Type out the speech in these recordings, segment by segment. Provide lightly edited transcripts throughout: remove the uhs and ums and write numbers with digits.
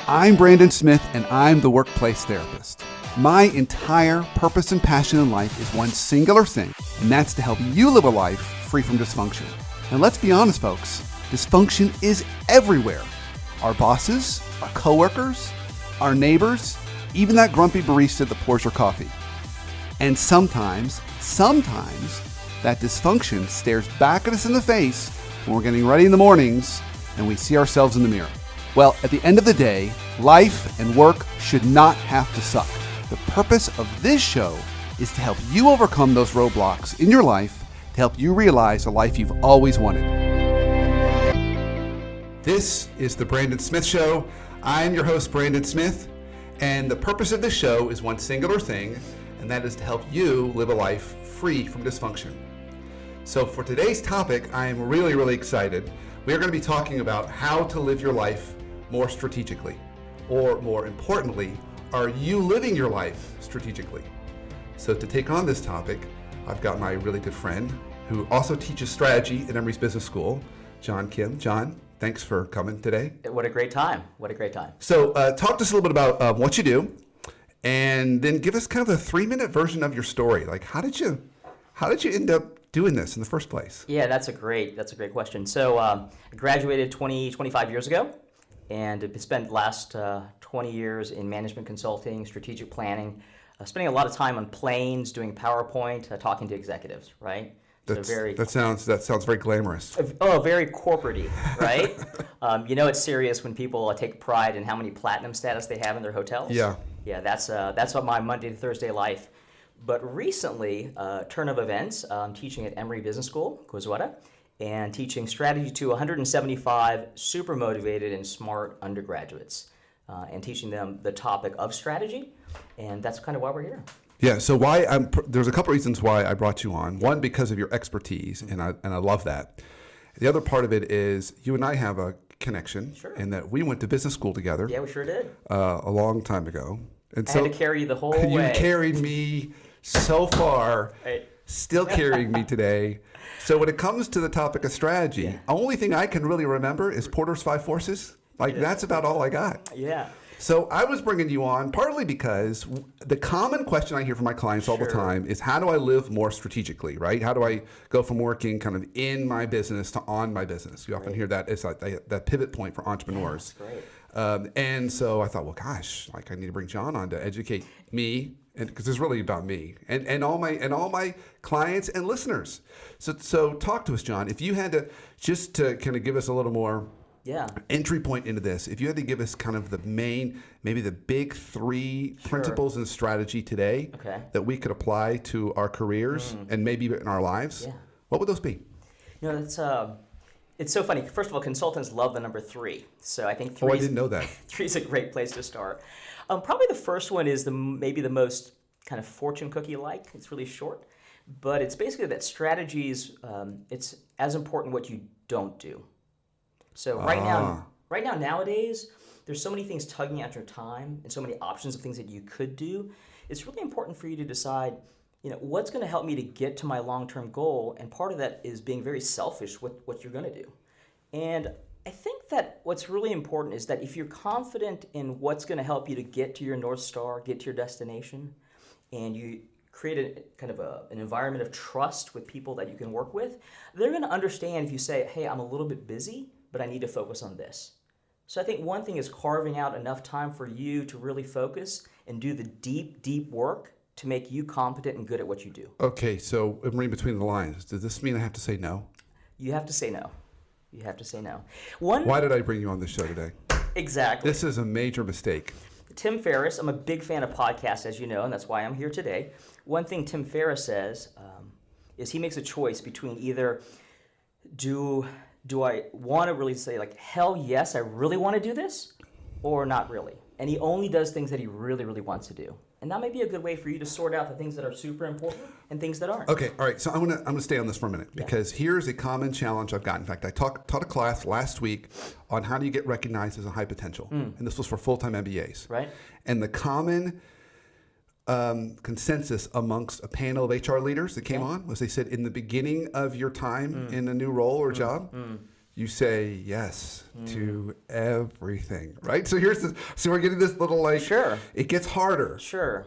I'm Brandon Smith, and I'm the workplace therapist. My entire purpose and passion in life is one singular thing, and that's to help you live a life free from dysfunction. And let's be honest, folks, dysfunction is everywhere. Our bosses, our coworkers, our neighbors, even that grumpy barista that pours your coffee. And sometimes, that dysfunction stares back at us in the face when we're getting ready in the mornings and we see ourselves in the mirror. Well, at the end of the day, life and work should not have to suck. The purpose of this show is to help you overcome those roadblocks in your life to help you realize the life you've always wanted. This is the Brandon Smith Show. I'm your host, Brandon Smith, and the purpose of this show is one singular thing, and that is to help you live a life free from dysfunction. So for today's topic, I am really excited. We are going to be talking about how to live your life more strategically, or more importantly, are you living your life strategically? So to take on this topic, I've got my really good friend who also teaches strategy at Emory's Business School, John Kim. John, thanks for coming today. What a great time. So talk to us a little bit about what you do, and then give us kind of a 3-minute version of your story. Like, how did you end up doing this in the first place? Yeah, that's a great question. So I graduated 25 years ago, and I've spent the last 20 years in management consulting, strategic planning, spending a lot of time on planes, doing PowerPoint, talking to executives, right? That sounds very glamorous. Oh, very corporate-y, right? It's serious when people take pride in how many platinum status they have in their hotels. Yeah. Yeah, that's what my Monday to Thursday life. But recently, turn of events, I'm teaching at Emory Business School, Goizueta, and teaching strategy to 175 super motivated and smart undergraduates, and teaching them the topic of strategy, and that's kind of why we're here. Yeah, so there's a couple reasons why I brought you on. One, because of your expertise, and I love that. The other part of it is you and I have a connection, Sure. In that we went to business school together. Yeah, we sure did. A long time ago. And I had to carry you the whole way. You carried me so far, Right. Still carrying me today. So when it comes to the topic of strategy, Yeah. only thing I can really remember is Porter's 5 Forces. That's about all I got. Yeah. So I was bringing you on partly because the common question I hear from my clients all the Sure. time is, how do I live more strategically, right? How do I go from working kind of in my business to on my business? You often hear that as that pivot point for entrepreneurs. Yeah, that's great. And so I thought, well, gosh, I need to bring John on to educate me, and because it's really about me and all my clients and listeners. So talk to us, John. If you had to just to kind of give us a little more entry point into this, if you had to give us kind of the main, maybe the big 3 principles in strategy today that we could apply to our careers and maybe in our lives, what would those be? It's so funny. First of all, consultants love the number 3. So I think 3 I didn't know that. 3 is a great place to start. Probably the first one is maybe the most kind of fortune cookie-like. It's really short. But it's basically that strategies, it's as important what you don't do. So right now, nowadays, there's so many things tugging at your time and so many options of things that you could do. It's really important for you to decide, what's going to help me to get to my long-term goal, and part of that is being very selfish with what you're going to do. And I think that what's really important is that if you're confident in what's going to help you to get to your North Star, get to your destination, and you create an environment of trust with people that you can work with, they're going to understand if you say, hey, I'm a little bit busy, but I need to focus on this. So I think one thing is carving out enough time for you to really focus and do the deep work to make you competent and good at what you do. Okay, so I'm reading between the lines. Does this mean I have to say no? You have to say no. Why did I bring you on this show today? Exactly. This is a major mistake. Tim Ferriss, I'm a big fan of podcasts, as you know, and that's why I'm here today. One thing Tim Ferriss says is he makes a choice between either do I want to really say, hell yes, I really want to do this, or not really. And he only does things that he really wants to do. And that might be a good way for you to sort out the things that are super important and things that aren't. Okay, all right. So I'm gonna stay on this for a minute because here's a common challenge I've got. In fact, I taught a class last week on how do you get recognized as a high potential, and this was for full-time MBAs. Right. And the common consensus amongst a panel of HR leaders that came on was they said in the beginning of your time in a new role or job, you say yes to everything, right? So so we're getting this little Sure. it gets harder. Sure.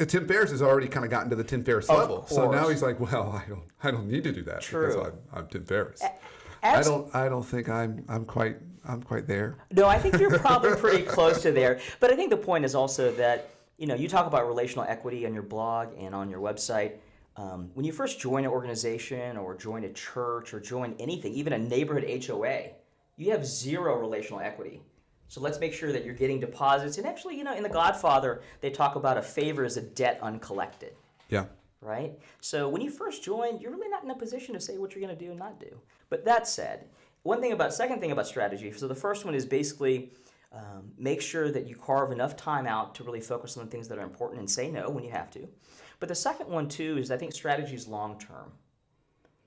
Tim Ferriss has already kind of gotten to the Tim Ferriss level. Course. So now he's like, well, I don't need to do that True. because I'm Tim Ferriss. As- I don't think I'm quite there. No, I think you're probably pretty close to there. But I think the point is also that, you talk about relational equity on your blog and on your website. When you first join an organization or join a church or join anything, even a neighborhood HOA, you have zero relational equity. So let's make sure that you're getting deposits. And actually, in The Godfather, they talk about a favor as a debt uncollected. Yeah. Right? So when you first join, you're really not in a position to say what you're going to do and not do. But that said, second thing about strategy, so the first one is basically make sure that you carve enough time out to really focus on the things that are important and say no when you have to. But the second one too is I think strategy is long term.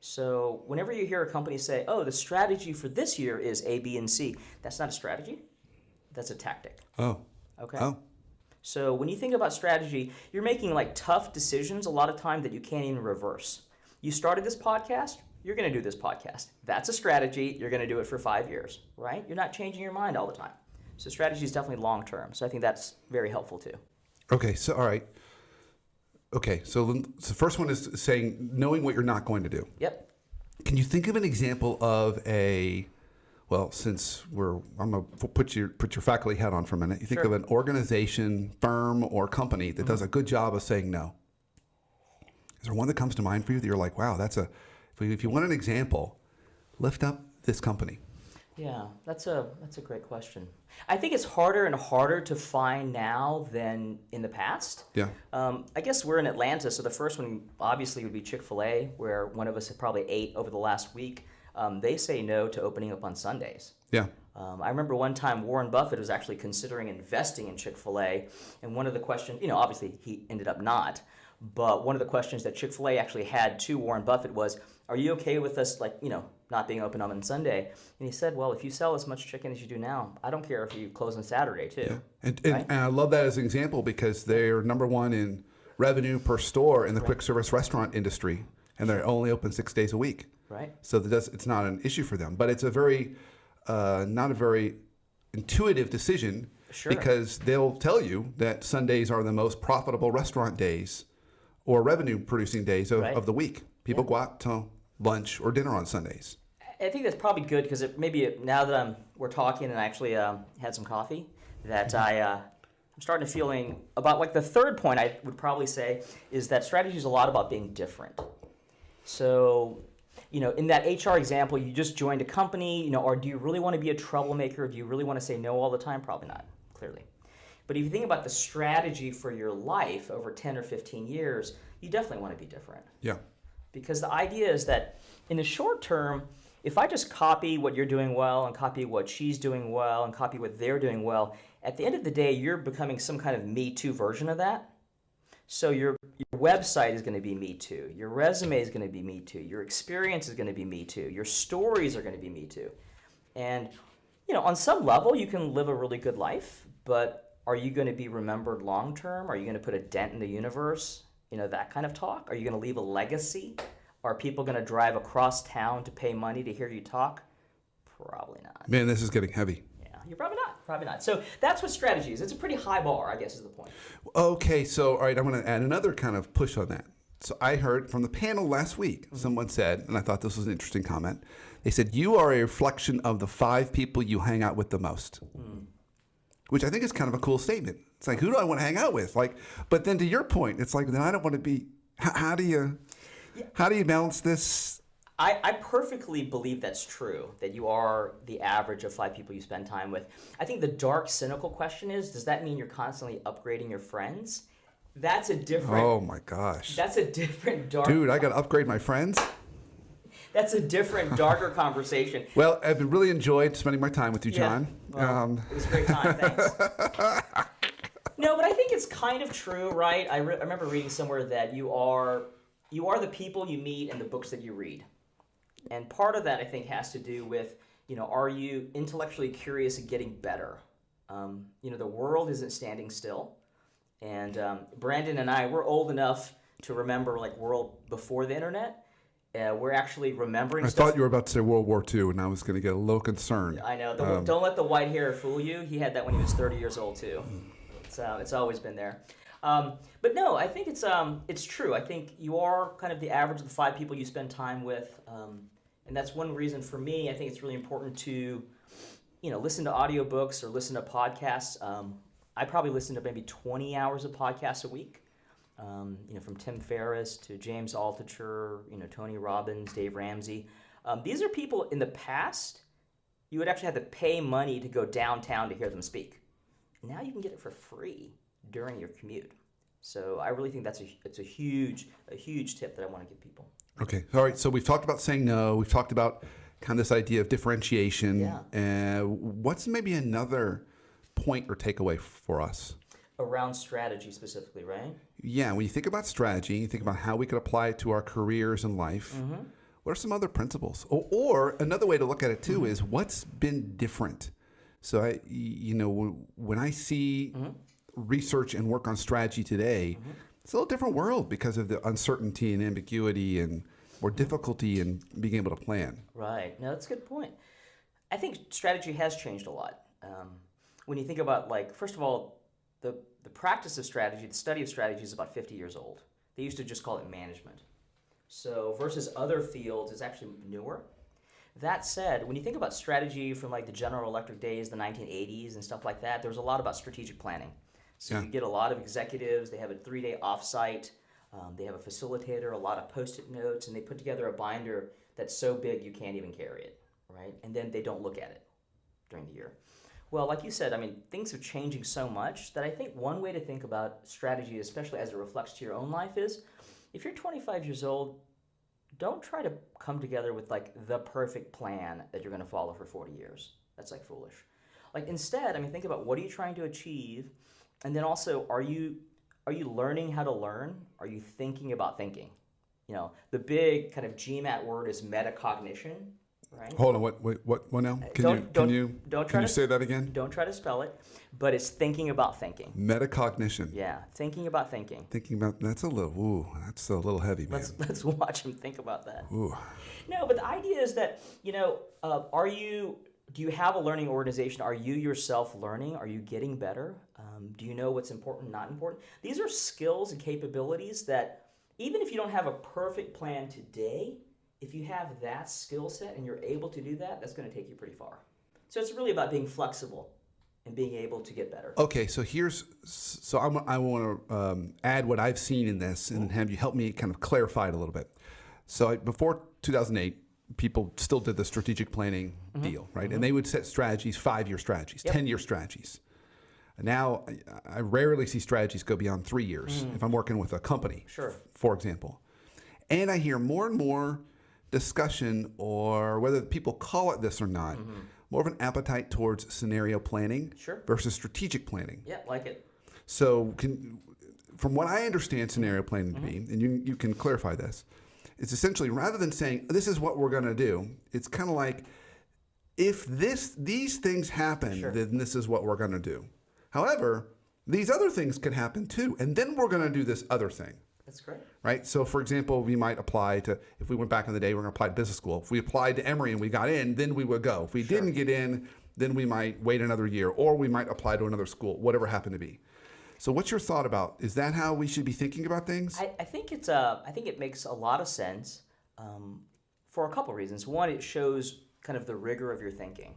So whenever you hear a company say, oh, the strategy for this year is A, B, and C, that's not a strategy. That's a tactic. Oh. Okay. Oh. So when you think about strategy, you're making tough decisions a lot of time that you can't even reverse. You started this podcast, you're going to do this podcast. That's a strategy. You're going to do it for 5 years, right? You're not changing your mind all the time. So strategy is definitely long term. So I think that's very helpful too. Okay. So, all right. Okay. So the first one is saying knowing what you're not going to do. Yep. Can you think of an example of since I'm going to put your faculty hat on for a minute. You think Sure. of an organization, firm, or company that does a good job of saying no. Is there one that comes to mind for you that you're like, wow, if you want an example, lift up this company? Yeah, that's a great question. I think it's harder and harder to find now than in the past. Yeah. I guess we're in Atlanta, so the first one obviously would be Chick-fil-A, where one of us had probably ate over the last week. They say no to opening up on Sundays. Yeah. I remember one time Warren Buffett was actually considering investing in Chick-fil-A, and one of the questions, obviously he ended up not, but one of the questions that Chick-fil-A actually had to Warren Buffett was, are you okay with us, not being open on Sunday? And he said, well, if you sell as much chicken as you do now, I don't care if you close on Saturday too. Yeah. And right? I love that as an example because they're number one in revenue per store in the quick service restaurant industry, and they're only open 6 days a week. Right. So it's not an issue for them, but it's a very not a very intuitive decision. Sure. Because they'll tell you that Sundays are the most profitable restaurant days or revenue producing days of the week. People go out to lunch or dinner on Sundays. I think that's probably good because maybe now that we're talking and I actually had some coffee, that I'm starting to feeling about the third point I would probably say is that strategy is a lot about being different. So, in that HR example, you just joined a company, or do you really want to be a troublemaker? Do you really want to say no all the time? Probably not, clearly. But if you think about the strategy for your life over 10 or 15 years, you definitely want to be different. Yeah. Because the idea is that in the short term, if I just copy what you're doing well and copy what she's doing well and copy what they're doing well, at the end of the day, you're becoming some kind of Me Too version of that. So your website is going to be Me Too. Your resume is going to be Me Too. Your experience is going to be Me Too. Your stories are going to be Me Too. And, on some level, you can live a really good life, but are you going to be remembered long term? Are you going to put a dent in the universe? That kind of talk. Are you going to leave a legacy? Are people going to drive across town to pay money to hear you talk? Probably not. Man, this is getting heavy. Yeah, you're probably not. Probably not. So that's what strategy is. It's a pretty high bar, I guess, is the point. Okay, so all right, I'm going to add another kind of push on that. So I heard from the panel last week, someone said, and I thought this was an interesting comment. They said, you are a reflection of the 5 people you hang out with the most. Which I think is kind of a cool statement. It's like, who do I want to hang out with? But then to your point, it's like, then I don't want to be. How do you balance this? I perfectly believe that's true, that you are the average of 5 people you spend time with. I think the dark, cynical question is, does that mean you're constantly upgrading your friends? That's a different. Oh my gosh. That's a different dark. Dude, I got to upgrade my friends. That's a different, darker conversation. Well, I've really enjoyed spending my time with you, John. Well, it was a great time. Thanks. No, but I think it's kind of true, right? I remember reading somewhere that you are the people you meet and the books that you read. And part of that, I think, has to do with, are you intellectually curious and getting better? The world isn't standing still. And Brandon and I, we're old enough to remember, world before the internet. We're actually remembering I stuff. thought you were about to say World War II, and I was going to get a little concerned. I know. Don't let the white hair fool you. He had that when he was 30 years old too. It's always been there. But no, I think it's true. I think you are kind of the average of the 5 people you spend time with, and that's one reason for me. I think it's really important to, listen to audiobooks or listen to podcasts. I probably listen to maybe 20 hours of podcasts a week. From Tim Ferriss to James Altucher, Tony Robbins, Dave Ramsey. These are people in the past, you would actually have to pay money to go downtown to hear them speak. Now you can get it for free during your commute. So I really think it's a huge tip that I want to give people. Okay. All right. So we've talked about saying no. We've talked about kind of this idea of differentiation. Yeah. What's maybe another point or takeaway for us? Around strategy specifically, right? Yeah, when you think about strategy, you think about how we could apply it to our careers and life. Mm-hmm. What are some other principles? Or another way to look at it too is what's been different. So when I see research and work on strategy today, it's a little different world because of the uncertainty and ambiguity and more difficulty in being able to plan. Right. No, that's a good point. I think strategy has changed a lot. When you think about, first of all, the practice of strategy, the study of strategy is about 50 years old. They used to just call it management. So versus other fields, it's actually newer. That said, when you think about strategy from the General Electric days, the 1980s and stuff like that, there was a lot about strategic planning. So you get a lot of executives, they have a 3-day offsite, they have a facilitator, a lot of Post-it notes, and they put together a binder that's so big you can't even carry it, right? And then they don't look at it during the year. Well, like you said, things are changing so much that I think one way to think about strategy, especially as it reflects to your own life, is if you're 25 years old, don't try to come together with the perfect plan that you're going to follow for 40 years. That's foolish. Instead, think about what are you trying to achieve, and then also are you learning how to learn? Are you thinking about thinking? The big kind of GMAT word is metacognition. Right? Hold on, what now? Can you say that again? Don't try to spell it, but it's thinking about thinking. Metacognition. Yeah, thinking about thinking. Thinking about that's a little heavy, man. Let's watch him think about that. Ooh. No, but the idea is that do you have a learning organization? Are you yourself learning? Are you getting better? Do you know what's important, not important? These are skills and capabilities that even if you don't have a perfect plan today, if you have that skill set and you're able to do that, that's going to take you pretty far. So it's really about being flexible and being able to get better. Okay, so I want to add what I've seen in this and have you help me kind of clarify it a little bit. So before 2008, people still did the strategic planning deal, right? And they would set strategies, 5-year strategies, 10-year strategies. Now, I rarely see strategies go beyond 3 years if I'm working with a company, for example. And I hear more and more discussion, or whether people call it this or not, more of an appetite towards scenario planning versus strategic planning. Yeah, like it. So from what I understand scenario planning to be, and you can clarify this, it's essentially rather than saying, this is what we're going to do, it's kind of like, if these things happen, then this is what we're going to do. However, these other things could happen too, and then we're going to do this other thing. That's great. Right? So, for example, we might apply to, if we went back in the day, we're going to apply to business school. If we applied to Emory and we got in, then we would go. If we didn't get in, then we might wait another year, or we might apply to another school, whatever happened to be. So what's your thought about, is that how we should be thinking about things? I think it makes a lot of sense for a couple reasons. One, it shows kind of the rigor of your thinking,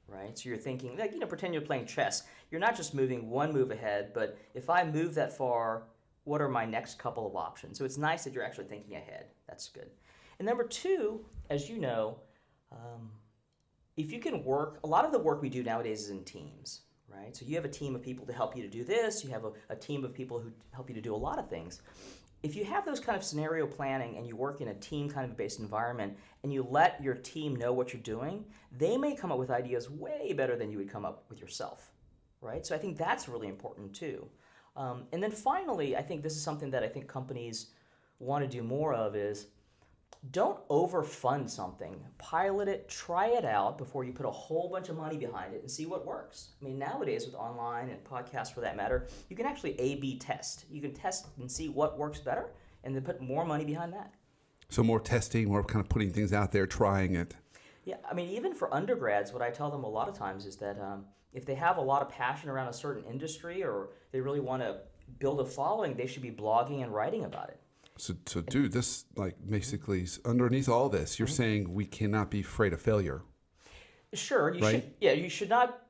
right? So you're thinking, pretend you're playing chess. You're not just moving one move ahead, but if I move that far, what are my next couple of options? So it's nice that you're actually thinking ahead. That's good. And number two, as you know, if you can work, a lot of the work we do nowadays is in teams, right? So you have a team of people to help you to do this. You have a team of people who help you to do a lot of things. If you have those kind of scenario planning and you work in a team kind of based environment and you let your team know what you're doing, they may come up with ideas way better than you would come up with yourself, right? So I think that's really important too. And then finally, I think this is something that I think companies want to do more of is don't overfund something. Pilot it, try it out before you put a whole bunch of money behind it and see what works. Nowadays with online and podcasts for that matter, you can actually A/B test. You can test and see what works better and then put more money behind that. So more testing, more kind of putting things out there, trying it. Yeah, I mean, even for undergrads, what I tell them a lot of times is that if they have a lot of passion around a certain industry or they really want to build a following, they should be blogging and writing about it. So dude, this like basically is underneath all this, you're saying we cannot be afraid of failure. Sure, you Right? should. Yeah, you should not.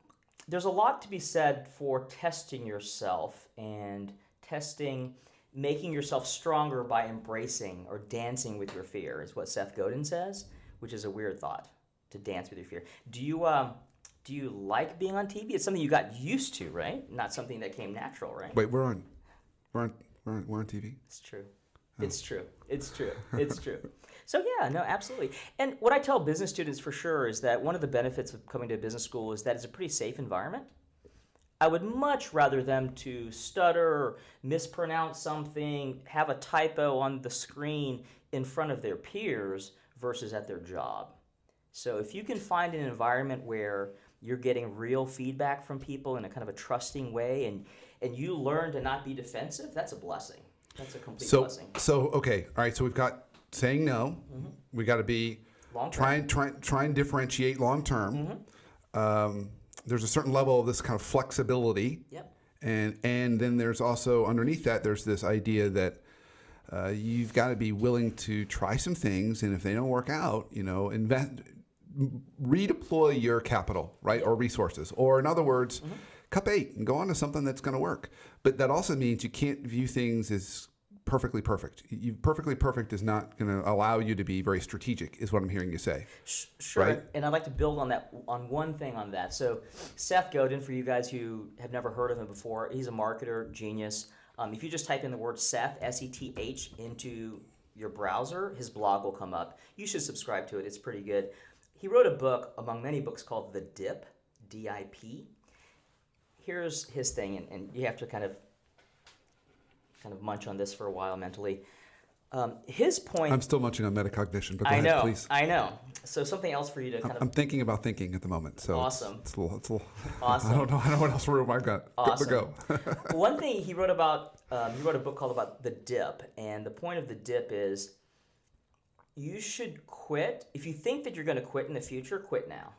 There's a lot to be said for testing yourself and testing, making yourself stronger by embracing or dancing with your fear, is what Seth Godin says, which is a weird thought, to dance with your fear. Do you like being on TV? It's something you got used to, right? Not something that came natural, right? Wait, we're on TV. It's true. It's true. It's true. It's true. So yeah, no, absolutely. And what I tell business students for sure is that one of the benefits of coming to a business school is that it's a pretty safe environment. I would much rather them to stutter or mispronounce something, have a typo on the screen in front of their peers versus at their job. So if you can find an environment where you're getting real feedback from people in a kind of a trusting way and you learn to not be defensive, that's a blessing. That's a complete blessing. So okay, all right. So we've got saying no. We got to be try and differentiate long term. There's a certain level of this kind of flexibility. Yep. And then there's also underneath that there's this idea that you've got to be willing to try some things, and if they don't work out, redeploy your capital, right, or resources, or in other words. Cup 8 and go on to something that's going to work. But that also means you can't view things as perfectly perfect. Perfectly perfect is not going to allow you to be very strategic, is what I'm hearing you say. Sure. Right? And I'd like to build on one thing on that. So Seth Godin, for you guys who have never heard of him before, he's a marketer, genius. If you just type in the word Seth, S-E-T-H, into your browser, his blog will come up. You should subscribe to it. It's pretty good. He wrote a book, among many books, called The Dip, D-I-P. Here's his thing, and you have to kind of munch on this for a while mentally. His point. I'm still munching on metacognition, but go ahead, please. I know. So something else for you to kind of. I'm thinking about thinking at the moment. So awesome. It's a little. Awesome. I don't know what else room I've got. Awesome. But go. One thing he wrote about. He wrote a book called about the dip, and the point of the dip is, you should quit if you think that you're going to quit in the future. Quit now.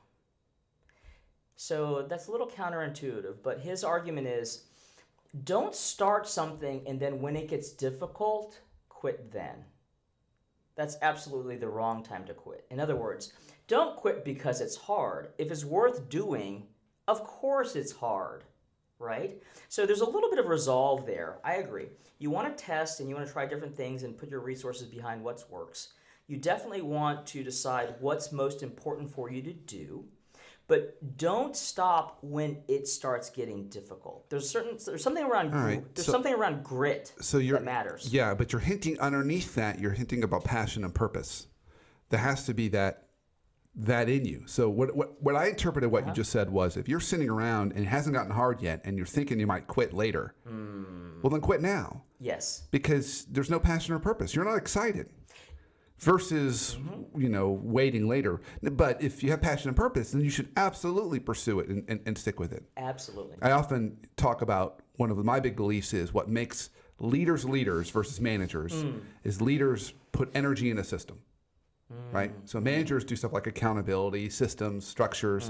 So that's a little counterintuitive, but his argument is, don't start something and then when it gets difficult, quit then. That's absolutely the wrong time to quit. In other words, don't quit because it's hard. If it's worth doing, of course it's hard, right? So there's a little bit of resolve there. I agree. You want to test and you want to try different things and put your resources behind what works. You definitely want to decide what's most important for you to do. But don't stop when it starts getting difficult. There's something around something around grit that matters. Yeah, but you're hinting underneath that. You're hinting about passion and purpose. There has to be that in you. So what I interpreted what you just said was, if you're sitting around and it hasn't gotten hard yet, and you're thinking you might quit later, well then quit now. Yes. Because there's no passion or purpose. You're not excited. Versus, waiting later. But if you have passion and purpose, then you should absolutely pursue it and stick with it. Absolutely. I often talk about one of my big beliefs is what makes leaders versus managers is leaders put energy in a system, right? So managers do stuff like accountability, systems, structures.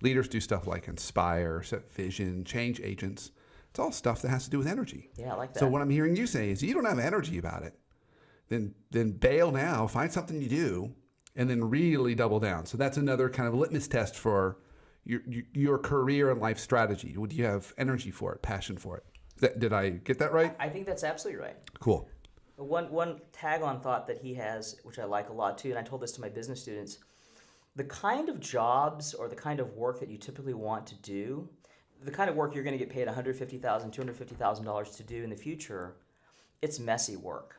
Leaders do stuff like inspire, set vision, change agents. It's all stuff that has to do with energy. Yeah, I like that. So what I'm hearing you say is you don't have energy about it. Then bail now, find something you do, and then really double down. So that's another kind of litmus test for your career and life strategy. Would you have energy for it, passion for it? Did I get that right? I think that's absolutely right. Cool. One tag-on thought that he has, which I like a lot too, and I told this to my business students, the kind of jobs or the kind of work that you typically want to do, the kind of work you're going to get paid $150,000, $250,000 to do in the future, it's messy work.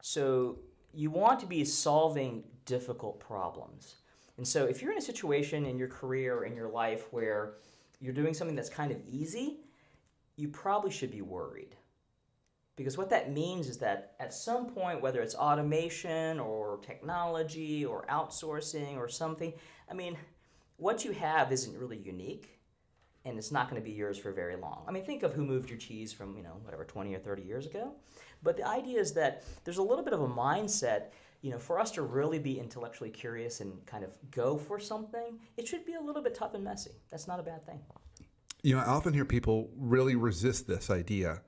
So you want to be solving difficult problems. And so if you're in a situation in your career, in your life, where you're doing something that's kind of easy, you probably should be worried. Because what that means is that at some point, whether it's automation or technology or outsourcing or something, what you have isn't really unique, and it's not going to be yours for very long. Think of Who Moved Your Cheese from, 20 or 30 years ago. But the idea is that there's a little bit of a mindset for us to really be intellectually curious and kind of go for something, it should be a little bit tough and messy. That's not a bad thing. I often hear people really resist this idea,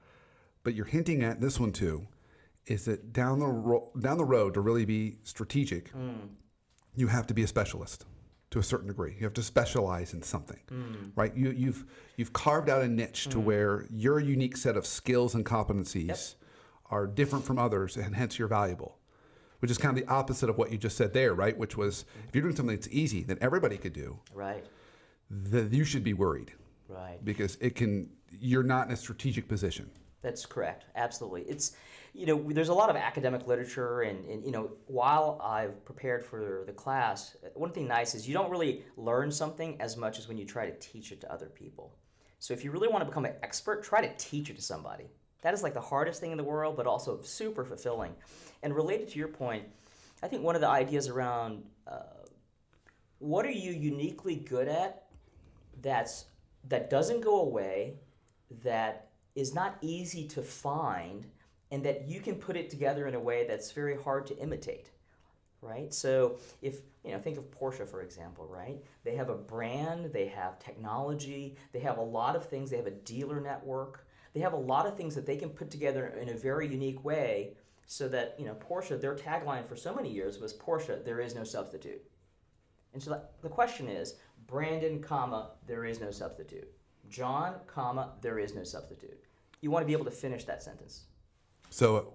but you're hinting at this one too, is that down the road to really be strategic, you have to be a specialist to a certain degree. You have to specialize in something, right? You've carved out a niche to where your unique set of skills and competencies are different from others, and hence you're valuable, which is kind of the opposite of what you just said there, right? Which was, if you're doing something that's easy that everybody could do, right, that you should be worried, right, because you're not in a strategic position. That's correct. Absolutely. It's, there's a lot of academic literature, and while I've prepared for the class, one thing nice is you don't really learn something as much as when you try to teach it to other people. So if you really want to become an expert, try to teach it to somebody. That is like the hardest thing in the world, but also super fulfilling. And related to your point, I think one of the ideas around what are you uniquely good at that doesn't go away, that is not easy to find, and that you can put it together in a way that's very hard to imitate, right? So if, think of Porsche, for example, right? They have a brand, they have technology, they have a lot of things, they have a dealer network, they have a lot of things that they can put together in a very unique way, so that, Porsche, their tagline for so many years was, Porsche, there is no substitute. And so the question is, Brandon, there is no substitute. John, there is no substitute. You want to be able to finish that sentence. So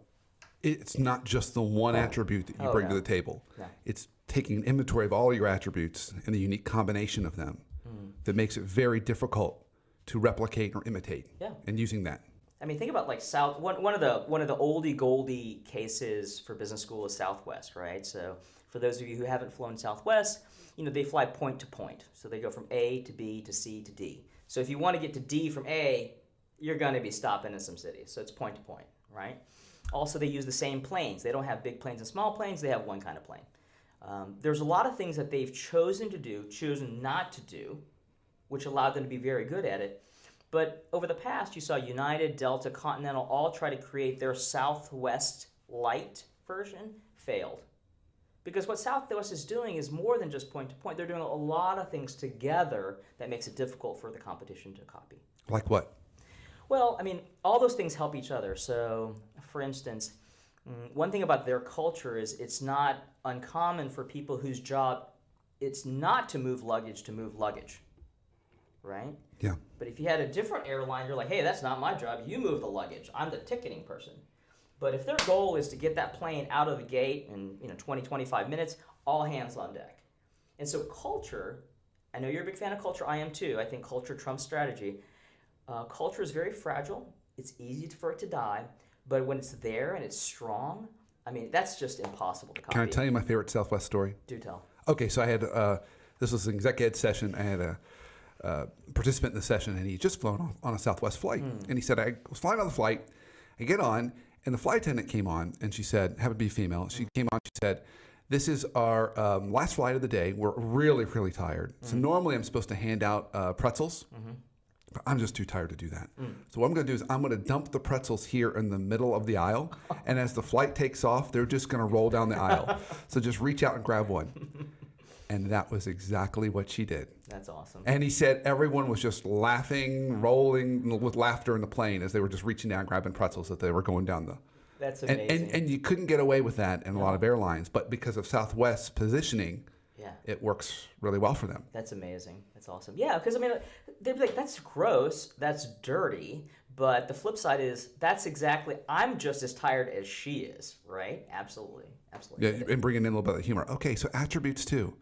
it's not just the one attribute that you bring to the table. No. It's taking an inventory of all your attributes and the unique combination of them that makes it very difficult to replicate or imitate. And using that. I mean, think about like one of the oldie goldie cases for business school is Southwest, right? So for those of you who haven't flown Southwest, they fly point to point. So they go from A to B to C to D. So if you want to get to D from A, you're going to be stopping in some cities. So it's point to point, right? Also, they use the same planes. They don't have big planes and small planes. They have one kind of plane. There's a lot of things that they've chosen not to do, which allowed them to be very good at it. But over the past, you saw United, Delta, Continental all try to create their Southwest Light version, failed. Because what Southwest is doing is more than just point to point. They're doing a lot of things together that makes it difficult for the competition to copy. Like what? Well, I mean, all those things help each other. So, for instance, one thing about their culture is it's not uncommon for people whose job it's not to move luggage, right? Yeah. But if you had a different airline, you're like, hey, that's not my job. You move the luggage. I'm the ticketing person. But if their goal is to get that plane out of the gate in 20, 25 minutes, all hands on deck. And so culture, I know you're a big fan of culture. I am too. I think culture trumps strategy. Culture is very fragile. It's easy for it to die. But when it's there and it's strong, I mean, that's just impossible to copy. Can I tell you my favorite Southwest story? Do tell. Okay, so I had, this was an exec ed session. I had a participant in the session, and he just flown on a Southwest flight. And he said, I was flying on the flight. I get on, and the flight attendant came on, and she said, happened to be female. She came on, she said, this is our last flight of the day. We're really, really tired. So normally I'm supposed to hand out pretzels. But I'm just too tired to do that. So what I'm going to do is I'm going to dump the pretzels here in the middle of the aisle. And as the flight takes off, they're just going to roll down the aisle. So just reach out and grab one. And that was exactly what she did. That's awesome. And he said everyone was just laughing, rolling with laughter in the plane as they were just reaching down, grabbing pretzels that they were going down the... That's amazing. And you couldn't get away with that in a lot of airlines. But because of Southwest's positioning, it works really well for them. That's amazing. That's awesome. Yeah, because I mean, they'd be like, that's gross, that's dirty. But the flip side is, that's exactly, I'm just as tired as she is, right? Absolutely. Absolutely. Yeah, and bringing in a little bit of humor. Okay, so attributes too.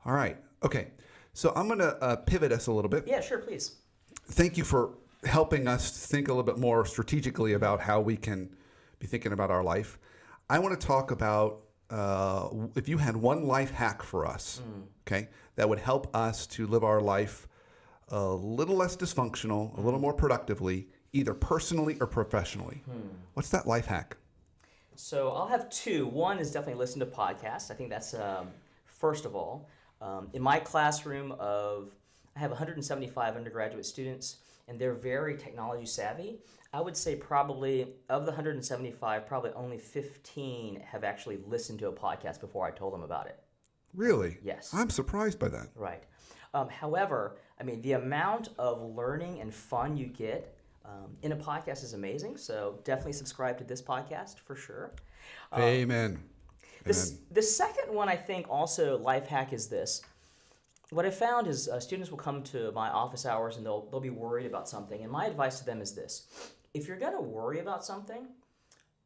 All right. Okay. So I'm going to pivot us a little bit. Yeah, sure, please. Thank you for helping us think a little bit more strategically about how we can be thinking about our life. I want to talk about if you had one life hack for us, okay, that would help us to live our life a little less dysfunctional, a little more productively, either personally or professionally. What's that life hack? So I'll have two. One is definitely listen to podcasts. I think that's first of all. In my classroom I have 175 undergraduate students, and they're very technology savvy. I would say probably of the 175, probably only 15 have actually listened to a podcast before I told them about it. Really? Yes. I'm surprised by that. Right. However, I mean, the amount of learning and fun you get in a podcast is amazing. So definitely subscribe to this podcast for sure. Amen. The second one, I think, also life hack is this. What I found is students will come to my office hours and they'll be worried about something. And my advice to them is this. If you're going to worry about something,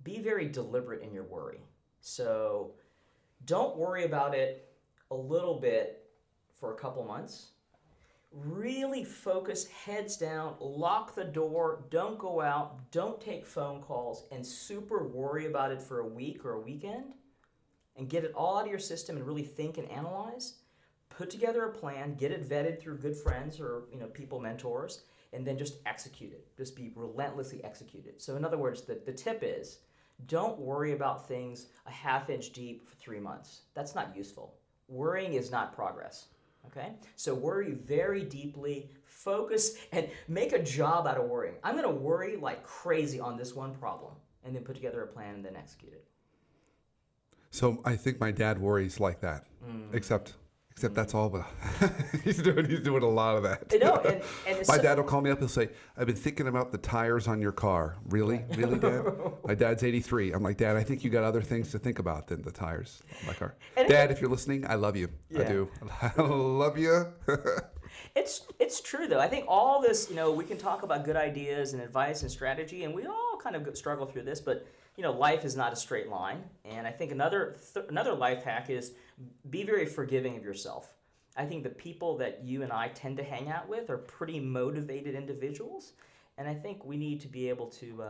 be very deliberate in your worry. So don't worry about it a little bit for a couple months. Really focus, heads down, lock the door, don't go out, don't take phone calls, and super worry about it for a week or a weekend, and get it all out of your system and really think and analyze. Put together a plan, get it vetted through good friends or people, mentors, and then just execute it. Just be relentlessly executed. So in other words, the tip is, don't worry about things a half-inch deep for 3 months. That's not useful. Worrying is not progress. Okay? So worry very deeply, focus, and make a job out of worrying. I'm going to worry like crazy on this one problem, and then put together a plan and then execute it. So I think my dad worries like that, except that's all. But he's doing a lot of that. And My dad will call me up and say, "I've been thinking about the tires on your car." Really, really, Dad? My dad's 83. I'm like, Dad, I think you got other things to think about than the tires on my car. Dad, if you're listening, I love you. Yeah. I do. I love you. It's true though. I think all this, we can talk about good ideas and advice and strategy, and we all kind of struggle through this, but life is not a straight line. And I think another life hack is be very forgiving of yourself. I think the people that you and I tend to hang out with are pretty motivated individuals, and I think we need to be able to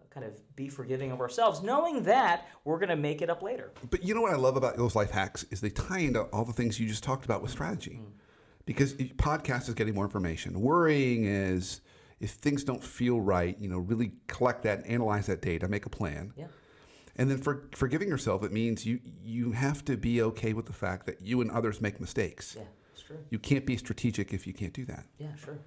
kind of be forgiving of ourselves, knowing that we're going to make it up later. But you know what I love about those life hacks is they tie into all the things you just talked about with strategy. Because podcast is getting more information. Worrying is if things don't feel right, really collect that, analyze that data, make a plan. Yeah. And then for forgiving yourself, it means you have to be okay with the fact that you and others make mistakes. Yeah, it's true. You can't be strategic if you can't do that. Yeah, sure.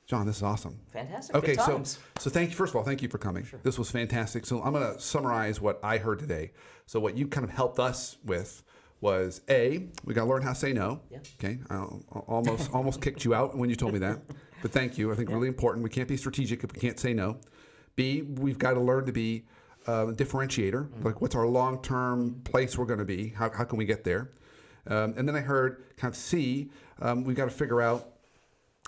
John, this is awesome. Fantastic. Okay, Good times. so thank you. First of all, thank you for coming. Sure. This was fantastic. So I'm going to summarize what I heard today. So what you kind of helped us with was A, we got to learn how to say no. Yeah. Okay, I almost kicked you out when you told me that, but thank you. I think really important. We can't be strategic if we can't say no. B, we've got to learn to be a differentiator. Like, what's our long-term place we're going to be? How can we get there? And then I heard kind of C, we've got to figure out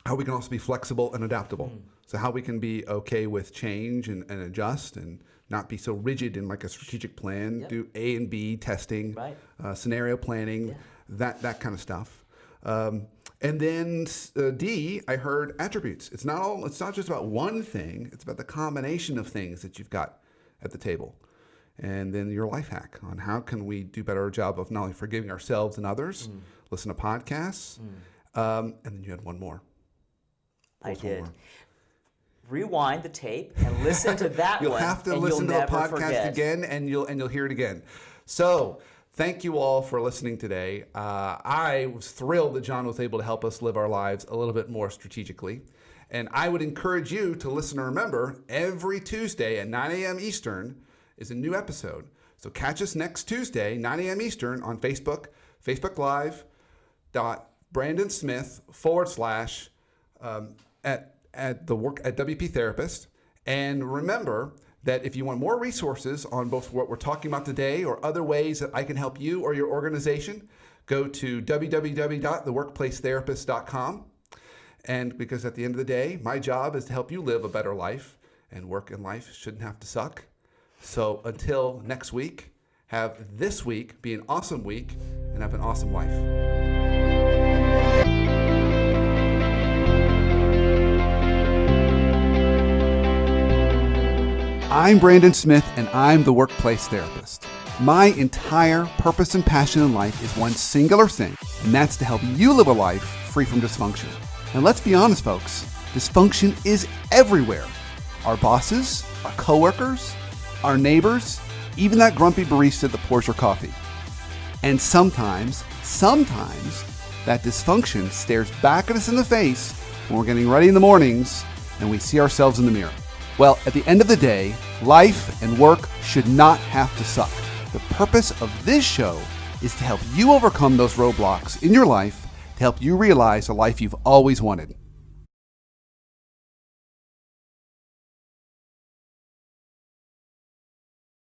how we can also be flexible and adaptable. So how we can be okay with change and adjust and not be so rigid in like a strategic plan, do A and B testing, right. Scenario planning, that kind of stuff. And then D, I heard attributes. It's not just about one thing, it's about the combination of things that you've got at the table. And then your life hack on how can we do better job of not only forgiving ourselves and others, listen to podcasts, and then you had one more. I did. Rewind the tape and listen to that you'll one. You'll have to listen to the podcast again, and you'll hear it again. So thank you all for listening today. I was thrilled that John was able to help us live our lives a little bit more strategically. And I would encourage you to listen and remember, every Tuesday at 9 a.m. Eastern is a new episode. So catch us next Tuesday, 9 a.m. Eastern on Facebook, facebooklive.brandonsmith/ at WP Therapist. And remember that if you want more resources on both what we're talking about today or other ways that I can help you or your organization, go to www.theworkplacetherapist.com. And because at the end of the day, my job is to help you live a better life, and work and life shouldn't have to suck. So until next week, have this week be an awesome week and have an awesome life. I'm Brandon Smith, and I'm the Workplace Therapist. My entire purpose and passion in life is one singular thing, and that's to help you live a life free from dysfunction. And let's be honest, folks, dysfunction is everywhere. Our bosses, our coworkers, our neighbors, even that grumpy barista that pours your coffee. And sometimes that dysfunction stares back at us in the face when we're getting ready in the mornings and we see ourselves in the mirror? Well, at the end of the day, life and work should not have to suck. The purpose of this show is to help you overcome those roadblocks in your life to help you realize the life you've always wanted.